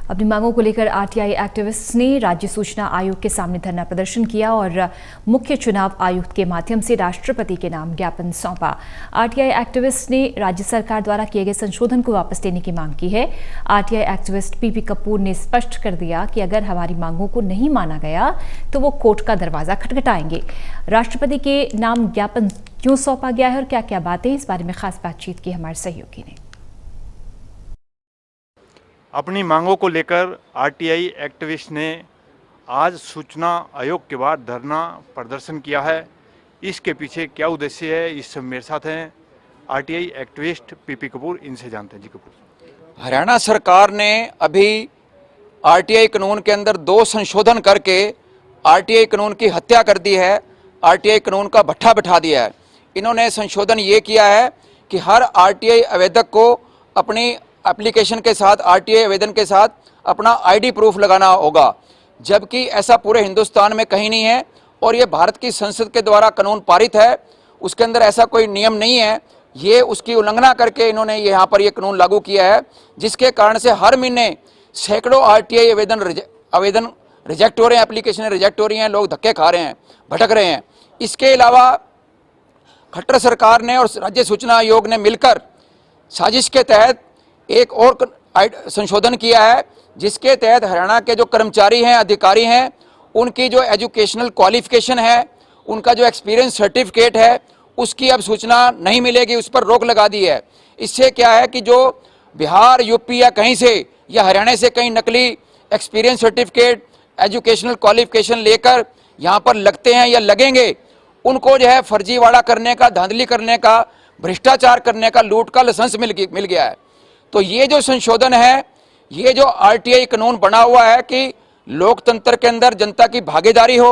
अपनी मांगों को लेकर आरटीआई एक्टिविस्ट्स ने राज्य सूचना आयोग के सामने धरना प्रदर्शन किया और मुख्य चुनाव आयुक्त के माध्यम से राष्ट्रपति के नाम ज्ञापन सौंपा। आरटीआई एक्टिविस्ट ने राज्य सरकार द्वारा किए गए संशोधन को वापस लेने की मांग की है। आरटीआई एक्टिविस्ट पीपी कपूर ने स्पष्ट कर दिया कि अगर हमारी मांगों को नहीं माना गया तो वो कोर्ट का दरवाजा खटखटाएंगे। राष्ट्रपति के नाम ज्ञापन क्यों सौंपा गया है और क्या क्या बातें, इस बारे में खास बातचीत की हमारे सहयोगी ने। अपनी मांगों को लेकर आरटीआई एक्टिविस्ट ने आज सूचना आयोग के बाद धरना प्रदर्शन किया है। इसके पीछे क्या उद्देश्य है, इस सब मेरे साथ हैं आरटीआई एक्टिविस्ट पीपी कपूर, इनसे जानते हैं। जी कपूर। हरियाणा सरकार ने अभी आरटीआई कानून के अंदर 2 संशोधन करके आरटीआई कानून की हत्या कर दी है, आरटीआई कानून का भट्ठा बिठा दिया है। इन्होंने संशोधन ये किया है कि हर आरटीआई आवेदक को अपनी एप्लीकेशन के साथ, आरटीआई आवेदन के साथ अपना आईडी प्रूफ लगाना होगा, जबकि ऐसा पूरे हिंदुस्तान में कहीं नहीं है और ये भारत की संसद के द्वारा कानून पारित है, उसके अंदर ऐसा कोई नियम नहीं है। ये उसकी उल्लंघना करके इन्होंने यहाँ पर ये कानून लागू किया है, जिसके कारण से हर महीने सैकड़ों आरटीआई आवेदन रिजेक्ट हो रहे हैं, एप्लीकेशन रिजेक्ट हो रही हैं, लोग धक्के खा रहे हैं, भटक रहे हैं। इसके अलावा खट्टर सरकार ने और राज्य सूचना आयोग ने मिलकर साजिश के तहत एक और संशोधन किया है, जिसके तहत हरियाणा के जो कर्मचारी हैं, अधिकारी हैं, उनकी जो एजुकेशनल क्वालिफिकेशन है, उनका जो एक्सपीरियंस सर्टिफिकेट है, उसकी अब सूचना नहीं मिलेगी, उस पर रोक लगा दी है। इससे क्या है कि जो बिहार, यूपी या कहीं से या हरियाणा से कहीं नकली एक्सपीरियंस सर्टिफिकेट, एजुकेशनल क्वालिफिकेशन लेकर यहाँ पर लगते हैं या लगेंगे, उनको जो है फर्जीवाड़ा करने का, धांधली करने का, भ्रष्टाचार करने का, लूट का लाइसेंस मिल गया है। तो ये जो संशोधन है, ये जो आरटीआई कानून बना हुआ है कि लोकतंत्र के अंदर जनता की भागीदारी हो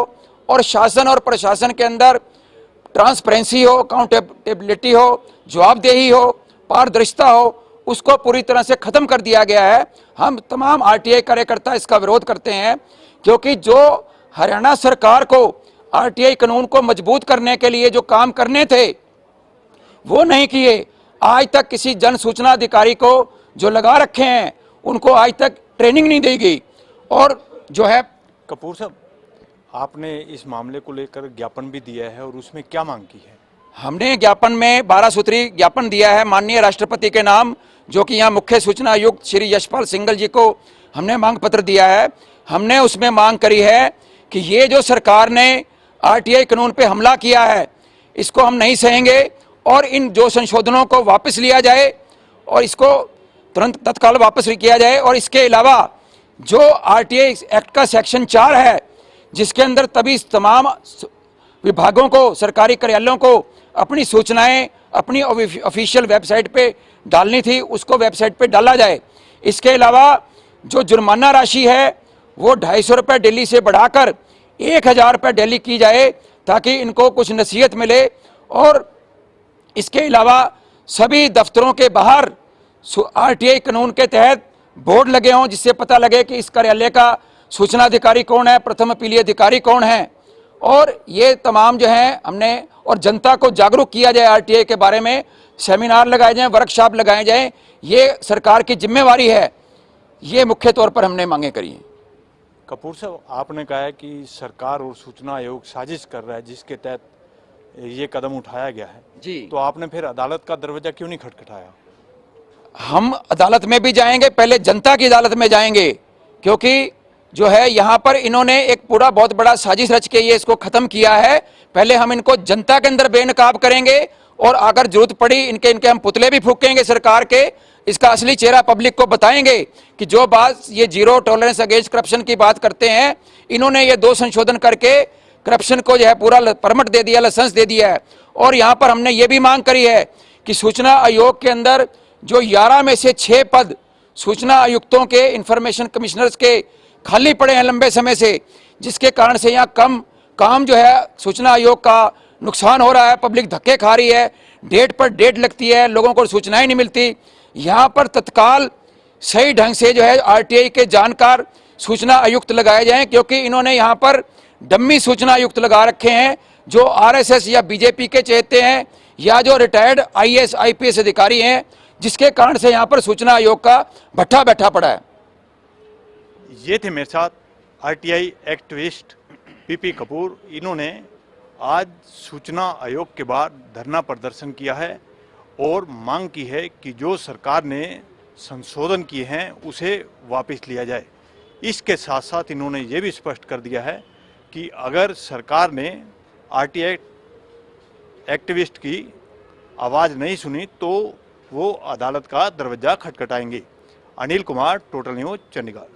और शासन और प्रशासन के अंदर ट्रांसपेरेंसी हो, अकाउंटेबिलिटी हो, जवाबदेही हो, पारदर्शिता हो, उसको पूरी तरह से खत्म कर दिया गया है। हम तमाम आरटीआई कार्यकर्ता इसका विरोध करते हैं, क्योंकि जो हरियाणा सरकार को आरटीआई कानून को मजबूत करने के लिए जो काम करने थे वो नहीं किए। आज तक किसी जन सूचना अधिकारी को जो लगा रखे हैं उनको आज तक ट्रेनिंग नहीं दी गई। और जो है कपूर साहब, आपने इस मामले को लेकर ज्ञापन भी दिया है और उसमें क्या मांग की है? हमने ज्ञापन में 12 सूत्री ज्ञापन दिया है माननीय राष्ट्रपति के नाम, जो कि यहाँ मुख्य सूचना आयुक्त श्री यशपाल सिंघल जी को हमने मांग पत्र दिया है। हमने उसमें मांग करी है कि ये जो सरकार ने आरटीआई कानून पे हमला किया है, इसको हम नहीं सहेंगे और इन जो संशोधनों को वापस लिया जाए और इसको तुरंत तत्काल वापस किया जाए। और इसके अलावा जो आरटीआई एक्ट का सेक्शन 4 है, जिसके अंदर तमाम विभागों को, सरकारी कार्यालयों को अपनी सूचनाएं अपनी ऑफिशियल वेबसाइट पे डालनी थी, उसको वेबसाइट पे डाला जाए। इसके अलावा जो जुर्माना राशि है वो 250 रुपये डेली से बढ़ाकर 1000 रुपये डेली की जाए, ताकि इनको कुछ नसीहत मिले। और इसके अलावा सभी दफ्तरों के बाहर आरटीआई कानून के तहत बोर्ड लगे हों, जिससे पता लगे कि इस कार्यालय का सूचना अधिकारी कौन है, प्रथम अपीलीय अधिकारी कौन है। और ये तमाम जो है हमने, और जनता को जागरूक किया जाए आरटीआई के बारे में, सेमिनार लगाए जाएं, वर्कशॉप लगाए जाएं, ये सरकार की जिम्मेवारी है। ये मुख्य तौर पर हमने मांगे करी हैं। कपूर साहब, आपने कहा है कि सरकार और सूचना आयोग साजिश कर रहा है, जिसके तहत ये कदम उठाया गया है जी, तो आपने फिर अदालत का दरवाजा क्यों नहीं खटखटाया? हम अदालत में भी जाएंगे, पहले जनता की अदालत में जाएंगे, क्योंकि जो है यहाँ पर इन्होंने एक पूरा बहुत बड़ा साजिश रच के ये इसको खत्म किया है। पहले हम इनको जनता के अंदर बेनकाब करेंगे और अगर जरूरत पड़ी इनके हम पुतले भी फूकेंगे सरकार के। इसका असली चेहरा पब्लिक को बताएंगे कि जो बात ये जीरो टॉलरेंस अगेंस्ट करप्शन की बात करते हैं, इन्होंने ये 2 संशोधन करके करप्शन को जो है पूरा परमिट दे दिया, लाइसेंस दे दिया है। और यहाँ पर हमने ये भी मांग करी है कि सूचना आयोग के अंदर जो 11 में से 6 पद सूचना आयुक्तों के, इंफॉर्मेशन कमिश्नर्स के खाली पड़े हैं लंबे समय से, जिसके कारण से यहाँ कम काम जो है सूचना आयोग का नुकसान हो रहा है, पब्लिक धक्के खा रही है, डेट पर डेट लगती है, लोगों को सूचनाएं नहीं मिलती। यहाँ पर तत्काल सही ढंग से जो है आरटीआई के जानकार सूचना आयुक्त लगाए जाएं, क्योंकि इन्होंने यहाँ पर डम्मी सूचना आयुक्त लगा रखे हैं जो आरएसएस या बीजेपी के चहेते हैं या जो रिटायर्ड आईएएस आईपीएस अधिकारी हैं, जिसके कारण से यहाँ पर सूचना आयोग का भट्ठा बैठा पड़ा है। ये थे मेरे साथ आरटीआई एक्टिविस्ट पीपी कपूर। इन्होंने आज सूचना आयोग के बाद धरना प्रदर्शन किया है और मांग की है कि जो सरकार ने संशोधन किए हैं उसे वापस लिया जाए। इसके साथ साथ इन्होंने ये भी स्पष्ट कर दिया है कि अगर सरकार ने आरटीआई एक्टिविस्ट की आवाज़ नहीं सुनी तो वो अदालत का दरवाजा खटखटाएंगे। Anil Kumar, total news, Chandigarh.